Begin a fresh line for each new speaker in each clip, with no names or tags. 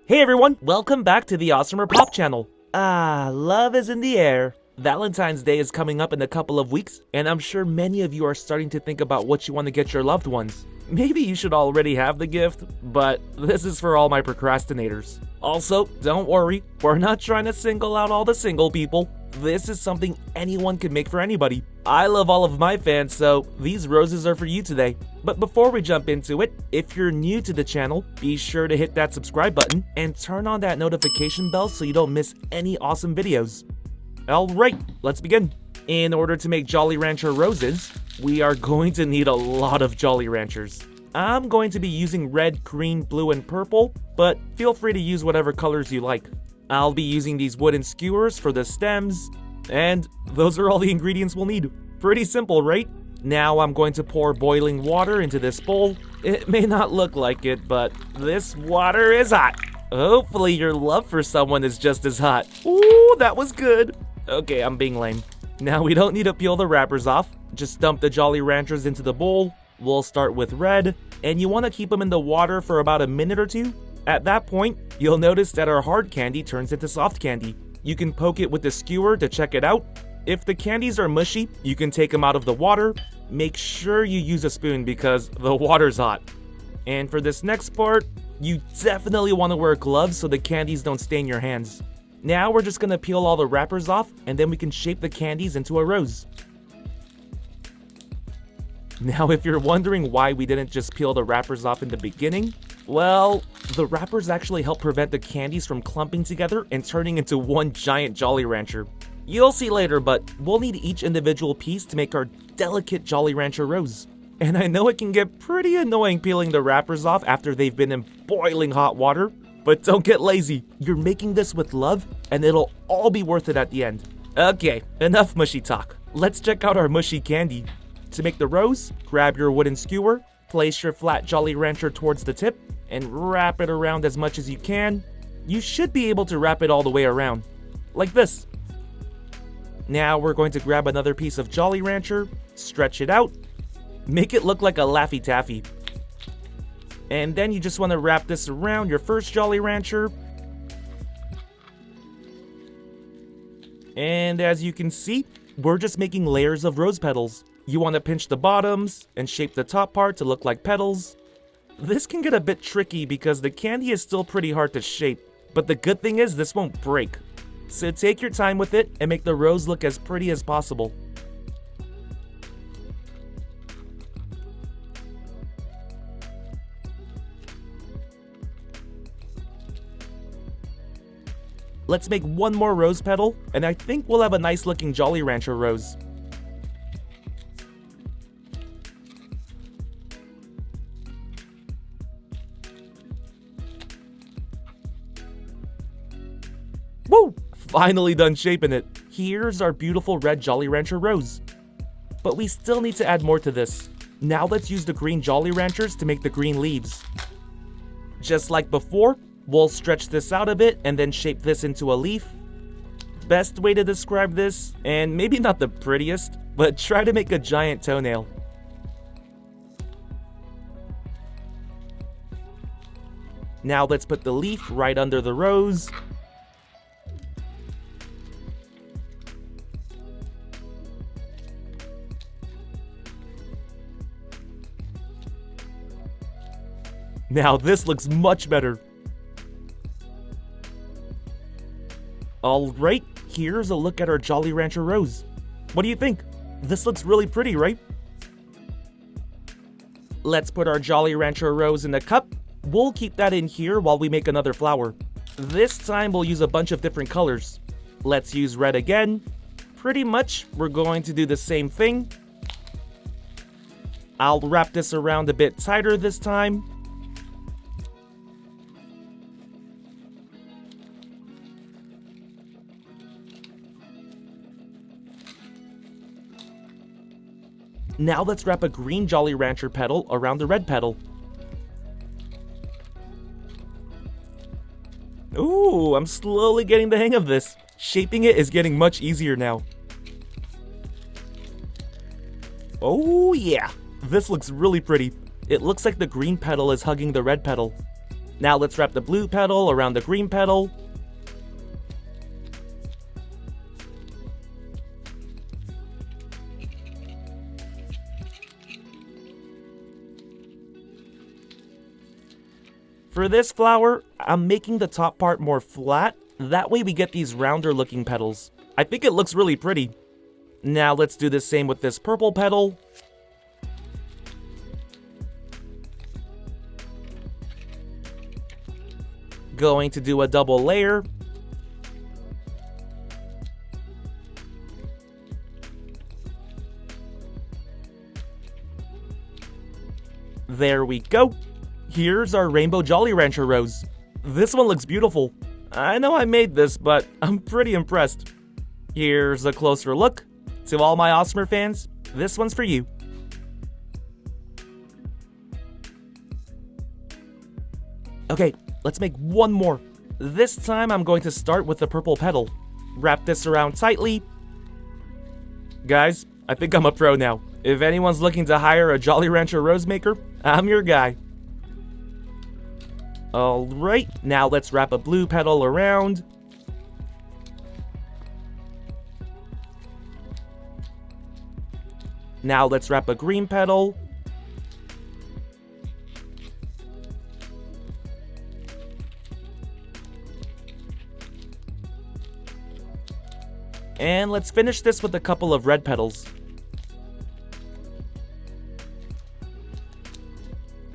Hey everyone, welcome back to the AWESMR Pop channel. Love is in the air. Valentine's Day is coming up in a couple of weeks, and I'm sure many of you are starting to think about what you want to get your loved ones. Maybe you should already have the gift, but this is for all my procrastinators. Also, don't worry, we're not trying to single out all the single people. This is something anyone can make for anybody. I love all of my fans, so these roses are for you today. But before we jump into it, if you're new to the channel, be sure to hit that subscribe button and turn on that notification bell so you don't miss any awesome videos. Alright, let's begin. In order to make Jolly Rancher roses, we are going to need a lot of Jolly Ranchers. I'm going to be using red, green, blue, and purple, but feel free to use whatever colors you like. I'll be using these wooden skewers for the stems, and those are all the ingredients we'll need. Pretty simple, right? Now I'm going to pour boiling water into this bowl. It may not look like it, but this water is hot. Hopefully your love for someone is just as hot. Ooh, that was good. Okay, I'm being lame. Now we don't need to peel the wrappers off. Just dump the Jolly Ranchers into the bowl. We'll start with red, and you want to keep them in the water for about a minute or two. At that point, you'll notice that our hard candy turns into soft candy. You can poke it with the skewer to check it out. If the candies are mushy, you can take them out of the water. Make sure you use a spoon because the water's hot. And for this next part, you definitely want to wear gloves so the candies don't stain your hands. Now we're just going to peel all the wrappers off, and then we can shape the candies into a rose. Now if you're wondering why we didn't just peel the wrappers off in the beginning, well, the wrappers actually help prevent the candies from clumping together and turning into one giant Jolly Rancher. You'll see later, but we'll need each individual piece to make our delicate Jolly Rancher rose. And I know it can get pretty annoying peeling the wrappers off after they've been in boiling hot water, but don't get lazy. You're making this with love, and it'll all be worth it at the end. Okay, enough mushy talk. Let's check out our mushy candy. To make the rose, grab your wooden skewer, place your flat Jolly Rancher towards the tip, and wrap it around as much as you can. You should be able to wrap it all the way around, like this. Now we're going to grab another piece of Jolly Rancher, stretch it out, make it look like a Laffy Taffy. And then you just want to wrap this around your first Jolly Rancher. And as you can see, we're just making layers of rose petals. You want to pinch the bottoms and shape the top part to look like petals. This can get a bit tricky because the candy is still pretty hard to shape, but the good thing is this won't break. So take your time with it and make the rose look as pretty as possible. Let's make one more rose petal, and I think we'll have a nice looking Jolly Rancher rose. Woo! Finally done shaping it. Here's our beautiful red Jolly Rancher rose. But we still need to add more to this. Now let's use the green Jolly Ranchers to make the green leaves. Just like before, we'll stretch this out a bit and then shape this into a leaf. Best way to describe this, and maybe not the prettiest, but try to make a giant toenail. Now let's put the leaf right under the rose. Now this looks much better. Alright, here's a look at our Jolly Rancher rose. What do you think? This looks really pretty, right? Let's put our Jolly Rancher rose in a cup. We'll keep that in here while we make another flower. This time we'll use a bunch of different colors. Let's use red again. Pretty much, we're going to do the same thing. I'll wrap this around a bit tighter this time. Now let's wrap a green Jolly Rancher petal around the red petal. Ooh, I'm slowly getting the hang of this. Shaping it is getting much easier now. Oh yeah, this looks really pretty. It looks like the green petal is hugging the red petal. Now let's wrap the blue petal around the green petal. For this flower, I'm making the top part more flat. That way we get these rounder looking petals. I think it looks really pretty. Now let's do the same with this purple petal. Going to do a double layer. There we go. Here's our Rainbow Jolly Rancher rose. This one looks beautiful. I know I made this, but I'm pretty impressed. Here's a closer look. To all my AWESMR fans, this one's for you. Okay, let's make one more. This time I'm going to start with the purple petal. Wrap this around tightly. Guys, I think I'm a pro now. If anyone's looking to hire a Jolly Rancher rose maker, I'm your guy. Alright, now let's wrap a blue petal around. Now let's wrap a green petal. And let's finish this with a couple of red petals.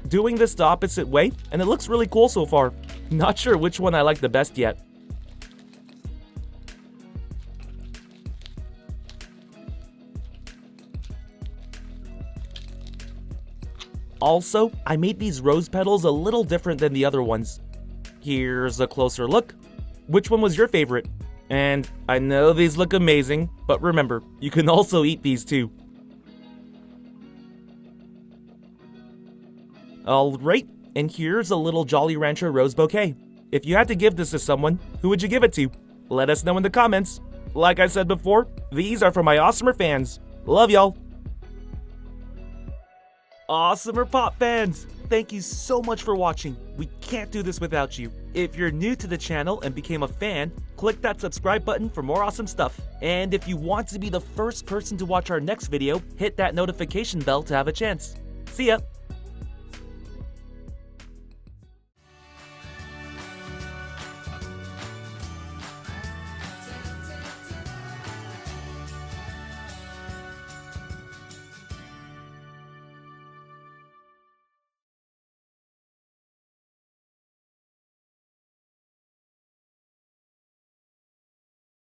Doing this the opposite way, and it looks really cool so far. Not sure which one I like the best yet. Also, I made these rose petals a little different than the other ones. Here's a closer look. Which one was your favorite? And I know these look amazing, but remember, you can also eat these too. Alright, and here's a little Jolly Rancher rose bouquet. If you had to give this to someone, who would you give it to? Let us know in the comments. Like I said before, these are for my AWESMR fans. Love y'all. AWESMR Pop fans, thank you so much for watching. We can't do this without you. If you're new to the channel and became a fan, click that subscribe button for more awesome stuff. And if you want to be the first person to watch our next video, hit that notification bell to have a chance. See ya!